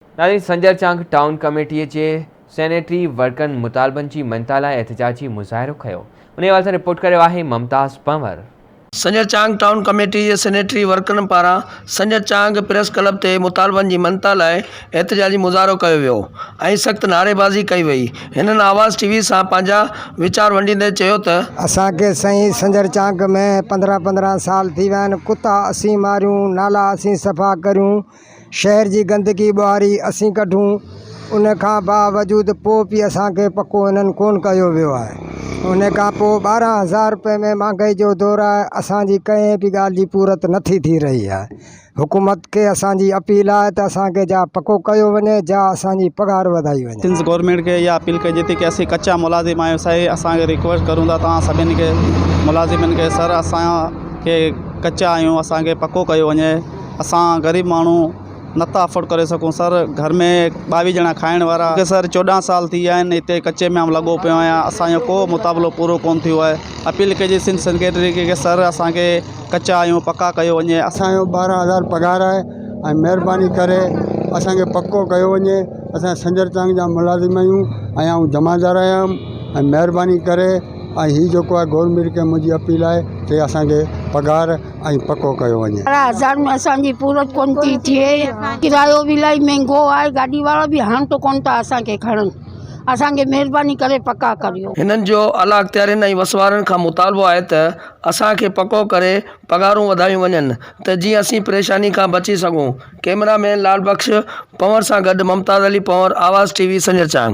नाज़रीन, संजर चांग town committee जे sanitary वर्करनि मुतालबनि जी मनता लाइ एहतजाजी मुज़ाहिरो कयो। उन हवाले सां रिपोर्ट करियो आहे मुमताज़ पंवर। संजर चांग टाउन कमेटी जे सैनिटरी वर्करनि पारां संजर चांग प्रेस क्लब ते मुतालबनि जी मनता लाइ एहतजाजी मुज़ाहिरो कयो वियो ऐं सख़्त नारेबाज़ी कई वई। हिननि आवाज़ टीवी सां पंहिंजा वीचार वंडींदे चयो त असांखे साईं संजर चांग में 15-15 साल थी विया आहिनि। कुता असीं मारियूं, नाला असीं सफ़ा करियूं, शहर जी गंदगी ॿुहारी असीं कढूं, उन खां बावजूद पोइ बि असांखे पको हिननि कोन कयो वियो आहे। उन खां पोइ 12,000 रुपए में महांगाई जो दौर आहे। असांजी कंहिं बि ॻाल्हि जी पूरत नथी थी रही आहे। हुकूमत खे असांजी अपील आहे त असांखे जा पको कयो वञे, जा असांजी पघार वधाई वञे। सिंस गवर्नमेंट के इहा अपील कई थी कि असीं कच्चा मुलाज़िम आहियूं, साईं असांखे रिक्वेस्ट करूं था तव्हां सभिनी खे मुलाज़िमनि खे, सर असांखे कच्चा आहियूं, असांखे पको कयो वञे। असां ग़रीब माण्हू नथा अफोर्ड करे सघूं सर। घर में 22 ॼणा खाइण वारा, सर 14 साल थी विया आहिनि हिते कच्चे में लॻो पियो आहियां। असांजो को मुताबिलो पूरो कोन थियो आहे। अपील कजे सिंध सेक्रेटरी खे कि सर असांखे कच्चा आहियूं, पका कयो वञे। असांजो 12,000 पघार आहे ऐं महिरबानी करे असांखे पको कयो वञे। असां संजर चांग जा मुलाज़िम आहियूं ऐं आउं जमादार आहियां ऐं महिरबानी करे ऐं हीउ जेको आहे गवर्नमेंट खे मुंहिंजी अपील आहे कि असांखे पघार ऐं पको कयो वञे। 12,000 में असांजी पूरत कोन थी थिए। किरायो बि इलाही महांगो आहे, गाॾी वारा बि हाणे तो कोन था असांखे खणनि। असांखे महिरबानी करे पका करियो। हिननि जो आला अख़्तियारियुनि ऐं वसवारनि खां मुतालबो आहे त असांखे पको करे पघारूं वधायूं वञनि त जीअं असीं परेशानी खां बची सघूं। कैमरामैन लाल बख्श पंवर सां गॾु मुमताज़ अली पंवर, आवाज़ टीवी, संजर चांग।